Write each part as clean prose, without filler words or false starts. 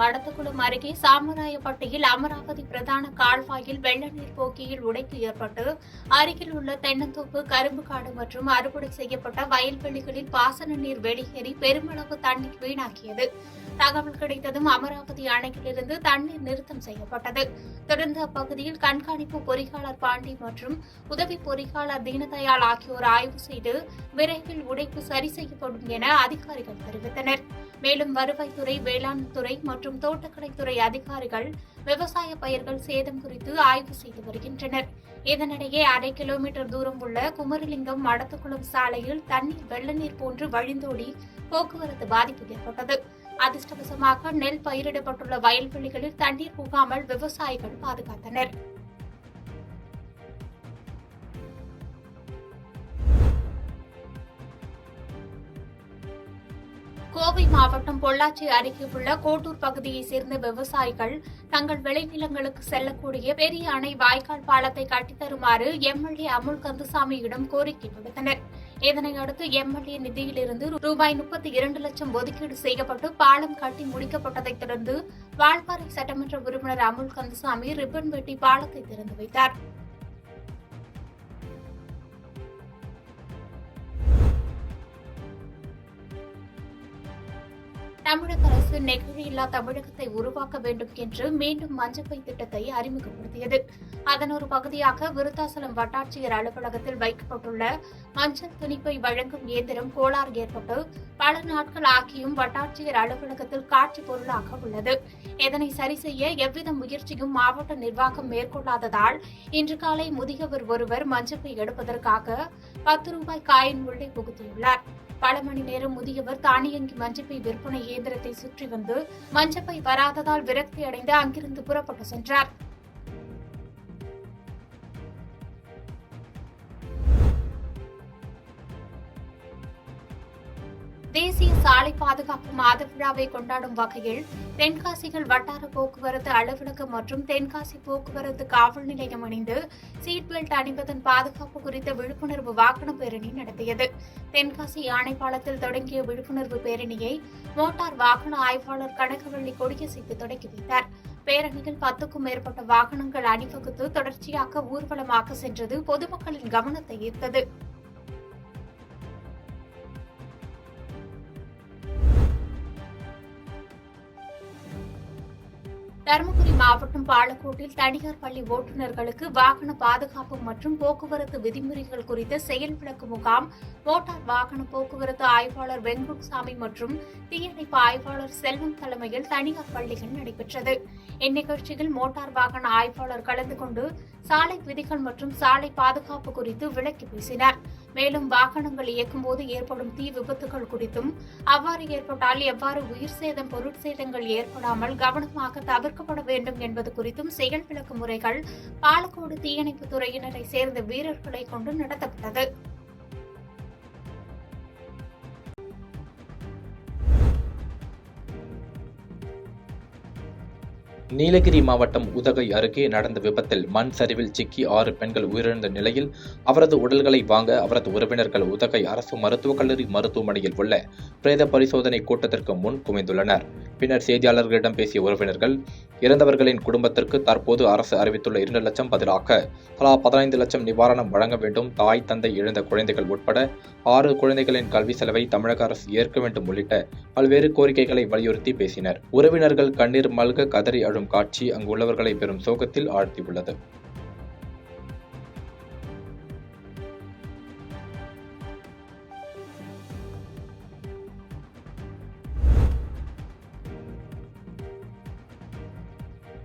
மடத்துக்குளம் அருகே சாமராயப்பட்டியில் அமராவதி பிரதான கால்வாயில் வெள்ள நீர் போக்கியில் உடைப்பு ஏற்பட்டு அருகில் உள்ள தென்னந்தோப்பு, கரும்புக்காடு மற்றும் அறுவடை செய்யப்பட்ட வயல்வெளிகளில் பாசன நீர் வெளியேறி பெருமளவு தண்ணீர் வீணாக்கியது. தகவல் கிடைத்ததும் அமராவதி அணையிலிருந்து தண்ணீர் நிறுத்தம் செய்யப்பட்டது. தொடர்ந்து அப்பகுதியில் கண்காணிப்பு பொறியாளர் பாண்டி மற்றும் உதவி பொறியாளர் தீனதயாள் ஆகியோர் ஆய்வு செய்து விரைவில் உடைப்பு சரி செய்யப்படும் என அதிகாரிகள் தெரிவித்தனர். மேலும் வருவாய்த்துறை, வேளாண் துறை மற்றும் தோட்டக்கலைத்துறை அதிகாரிகள் விவசாய பயிர்கள் சேதம் குறித்து ஆய்வு செய்து வருகின்றனர். இதனிடையே 1/2 கிலோமீட்டர் தூரம் உள்ள குமரலிங்கம் மடத்துக்குளம் சாலையில் தண்ணீர் வெள்ள நீர் போன்று வழிந்தோடி போக்குவரத்து பாதிப்பு ஏற்பட்டது. அதிர்ஷ்டவசமாக நெல் பயிரிடப்பட்டுள்ள வயல்வெளிகளில் தண்ணீர் புகாமல் விவசாயிகள் பாதுகாத்தனர். கோவை மாவட்டம் பொள்ளாச்சி அருகே உள்ள கோட்டூர் பகுதியைச் சேர்ந்த விவசாயிகள் தங்கள் விளைநிலங்களுக்கு செல்லக்கூடிய பெரிய அணை வாய்க்கால் பாலத்தை கட்டித்தருமாறு எம்எல்ஏ அமுல் கந்தசாமியிடம் கோரிக்கை விடுத்தனர். இதனையடுத்து எம்எல்ஏ நிதியிலிருந்து ரூபாய் 32 லட்சம் ஒதுக்கீடு செய்யப்பட்டு பாலம் கட்டி முடிக்கப்பட்டதைத் தொடர்ந்து வால்பாறை சட்டமன்ற உறுப்பினர் அமுல் கந்தசாமி ரிப்பன் வெட்டி பாலத்தை திறந்து வைத்தார். தமிழக அரசு நெகிழியில்லா தமிழகத்தை உருவாக்க வேண்டும் என்று மீண்டும் மஞ்சப்பை திட்டத்தை அறிமுகப்படுத்தியது. அதன் ஒரு பகுதியாக விருத்தாசலம் வட்டாட்சியர் அலுவலகத்தில் வைக்கப்பட்டுள்ள மஞ்சள் துணிப்பை வழங்கும் இயந்திரம் கோளாறு ஏற்பட்டு பல நாட்கள் ஆகியும் வட்டாட்சியர் அலுவலகத்தில் காட்சி பொருளாக உள்ளது. இதனை சரி செய்ய எவ்வித முயற்சியும் மாவட்ட நிர்வாகம் மேற்கொள்ளாததால் இன்று காலை முதியவர் ஒருவர் மஞ்சப்பை எடுப்பதற்காக 10 ரூபாய் காயின் உள்ளே புகுத்தியுள்ளார். பல மணி நேரம் முதியவர் தானியங்கி மஞ்சப்பை விற்பனை இயந்திரத்தை சுற்றி வந்து மஞ்சப்பை வராததால் விரக்தி அடைந்து அங்கிருந்து புறப்பட்டு சென்றார். தேசிய சாலை பாதுகாப்பு மாத விழாவை கொண்டாடும் வகையில் தென்காசிகள் வட்டார போக்குவரத்து அலுவலகம் மற்றும் தென்காசி போக்குவரத்து காவல் நிலையம் இணைந்து சீட் பெல்ட் அணிவதன் பாதுகாப்பு குறித்த விழிப்புணர்வு வாகன பேரணி நடத்தியது. தென்காசி யானைப்பாலத்தில் தொடங்கிய விழிப்புணர்வு பேரணியை மோட்டார் வாகன ஆய்வாளர் கனகவள்ளி கொடியசைத்து தொடங்கி வைத்தார். பேரணியில் 10க்கும் மேற்பட்ட வாகனங்கள் அணிவகுத்து தொடர்ச்சியாக ஊர்வலமாக சென்றது பொதுமக்களின் கவனத்தை ஈர்த்தது. தருமபுரி மாவட்டம் பாலக்கோட்டில் தனியார் பள்ளி ஓட்டுநர்களுக்கு வாகன பாதுகாப்பு மற்றும் போக்குவரத்து விதிமுறைகள் குறித்த செயல் விளக்கு முகாம் மோட்டார் வாகன போக்குவரத்து ஆய்வாளர் வெங்குட்சாமி மற்றும் தீயணைப்பு ஆய்வாளர் செல்வம் தலைமையில் தனியார் பள்ளிகள் நடைபெற்றது. இந்நிகழ்ச்சியில் மோட்டார் வாகன ஆய்வாளர் கலந்து கொண்டு சாலை விதிகள் மற்றும் சாலை பாதுகாப்பு குறித்து விளக்கி பேசினார். மேலும் வாகனங்கள் இயக்கும்போது ஏற்படும் தீ விபத்துகள் குறித்தும் அவ்வாறு ஏற்பட்டால் எவ்வாறு உயிர் சேதம், பொருட்சேதங்கள் ஏற்படாமல் கவனமாக தவிர்க்கப்பட வேண்டும் என்பது குறித்தும் செயல் விளக்கு முறைகள் பாலக்கோடு தீயணைப்பு துறையினரை சேர்ந்த வீரர்களை கொண்டு நடத்தப்பட்டது. நீலகிரி மாவட்டம் உதகை அருகே நடந்த விபத்தில் மண் சரிவில் சிக்கி 6 பெண்கள் உயிரிழந்த நிலையில் அவரது உடல்களை வாங்க அவரது உறவினர்கள் உதகை அரசு மருத்துவக் கல்லூரி மருத்துவமனையில் உள்ள பிரேத பரிசோதனை கூட்டத்திற்கு முன் குவிந்துள்ளனர். பின்னர் செய்தியாளர்களிடம் பேசிய உறவினர்கள், இறந்தவர்களின் குடும்பத்திற்கு தற்போது அரசு அறிவித்துள்ள 2 லட்சம் பதிலாக தலா 15 லட்சம் நிவாரணம் வழங்க வேண்டும், தாய் தந்தை இழந்த குழந்தைகள் உட்பட 6 குழந்தைகளின் கல்வி செலவை தமிழக அரசு ஏற்க வேண்டும் உள்ளிட்ட பல்வேறு கோரிக்கைகளை வலியுறுத்தி பேசினர். உறவினர்கள் கண்ணீர் மல்க கதறி அழும் காட்சி அங்குள்ளவர்களை பெரும் சோகத்தில் ஆழ்த்தியுள்ளது.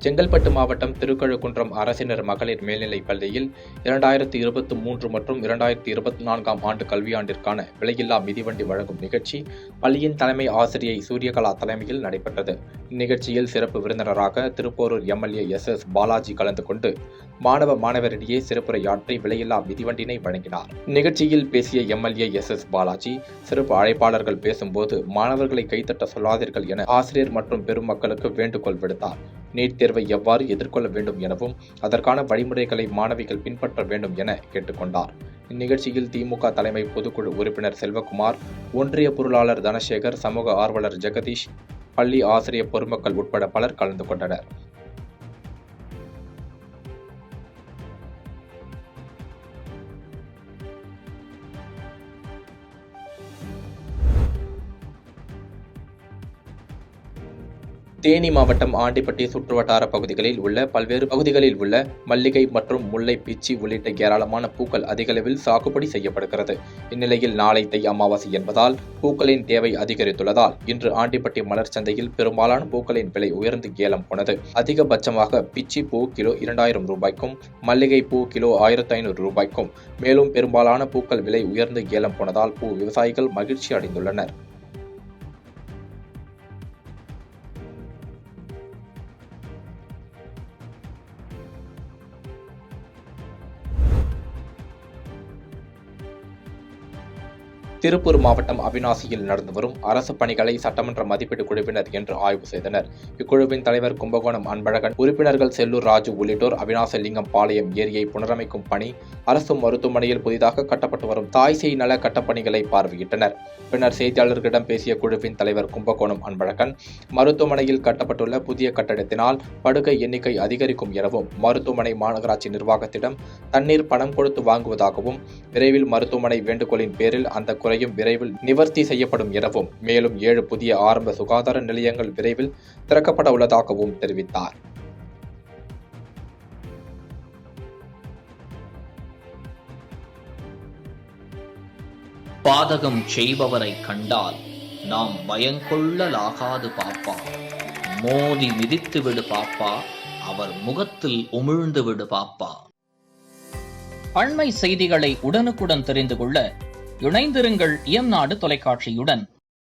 செங்கல்பட்டு மாவட்டம் திருக்கழுக்குன்றம் அரசினர் மகளிர் மேல்நிலைப் பள்ளியில் 2023 மற்றும் 2024 ஆண்டு கல்வியாண்டிற்கான விலையில்லா மிதிவண்டி வழங்கும் நிகழ்ச்சி பள்ளியின் தலைமை ஆசிரியை சூரியகலா தலைமையில் நடைபெற்றது. இந்நிகழ்ச்சியில் சிறப்பு விருந்தினராக திருப்போரூர் எம்எல்ஏ எஸ் பாலாஜி கலந்து கொண்டு மாணவரிடையே சிறப்புரையாற்றி விலையில்லா மிதிவண்டினை வழங்கினார். நிகழ்ச்சியில் பேசிய எம்எல்ஏ எஸ் பாலாஜி, சிறப்பு அழைப்பாளர்கள் பேசும்போது மாணவர்களை கைத்தட்ட சொல்லாதீர்கள் என ஆசிரியர் மற்றும் பெருமக்களுக்கு வேண்டுகோள் விடுத்தார். நீட் தேர்வை எவ்வாறு எதிர்கொள்ள வேண்டும் எனவும் அதற்கான வழிமுறைகளை மாணவிகள் பின்பற்ற வேண்டும் என கேட்டுக்கொண்டார். இந்நிகழ்ச்சியில் திமுக தலைமை பொதுக்குழு உறுப்பினர் செல்வகுமார், ஒன்றிய பொருளாளர் தனசேகர், சமூக ஆர்வலர் ஜெகதீஷ், பள்ளி ஆசிரியர் பொதுமக்கள் உட்பட பலர் கலந்து கொண்டனர். தேனி மாவட்டம் ஆண்டிப்பட்டி சுற்றுவட்டார பகுதிகளில் உள்ள பல்வேறு பகுதிகளில் உள்ள மல்லிகை மற்றும் முல்லை, பிச்சி உள்ளிட்ட ஏராளமான பூக்கள் அதிகளவில் சாகுபடி செய்யப்படுகிறது. இந்நிலையில் நாளை தை அமாவாசை என்பதால் பூக்களின் தேவை அதிகரித்துள்ளதால் இன்று ஆண்டிப்பட்டி மலர் சந்தையில் பெரும்பாலான பூக்களின் விலை உயர்ந்து ஏலம் போனது. அதிகபட்சமாக பிச்சி பூ கிலோ 2000 ரூபாய்க்கும், மல்லிகை பூ கிலோ 1500 ரூபாய்க்கும், மேலும் பெரும்பாலான பூக்கள் விலை உயர்ந்து ஏலம் போனதால் பூ விவசாயிகள் மகிழ்ச்சி அடைந்துள்ளனர். திருப்பூர் மாவட்டம் அவிநாசியில் நடந்து வரும் அரசு பணிகளை சட்டமன்ற மதிப்பீட்டு குழுவினர் இன்று ஆய்வு செய்தனர். இக்குழுவின் தலைவர் கும்பகோணம் அன்பழகன், உறுப்பினர்கள் செல்லூர் ராஜு உள்ளிட்டோர் அவிநாசி லிங்கம் பாளையம் ஏரியை புனரமைக்கும் பணி, அரசு மருத்துவமனையில் புதிதாக கட்டப்பட்டு வரும் தாய் சேய் நல கட்டப்பணிகளை பார்வையிட்டனர். பின்னர் செய்தியாளர்களிடம் பேசிய குழுவின் தலைவர் கும்பகோணம் அன்பழகன், மருத்துவமனையில் கட்டப்பட்டுள்ள புதிய கட்டடத்தினால் படுக்கை எண்ணிக்கை அதிகரிக்கும் எனவும், மருத்துவமனை மாநகராட்சி நிர்வாகத்திடம் தண்ணீர் பணம் கொடுத்து வாங்குவதாகவும், விரைவில் மருத்துவமனை வேண்டுகோளின் பேரில் அந்த விரைவில் நிவர்த்தி செய்யப்படும் எனவும், மேலும் 7 புதிய ஆரம்ப சுகாதார நிலையங்கள் விரைவில் திறக்கப்பட உள்ளதாகவும் தெரிவித்தார். பாதகம் செய்பவரை கண்டால் நாம் பயங்கொள்ளலாகாது பாப்பா, மோதி மிதித்து விடு பாப்பா, அவர் முகத்தில் உமிழ்ந்து விடு பாப்பா. அண்மை செய்திகளை உடனுக்குடன் தெரிந்து கொள்ள இணைந்திருங்கள் இயம்நாடு தொலைக்காட்சியுடன்.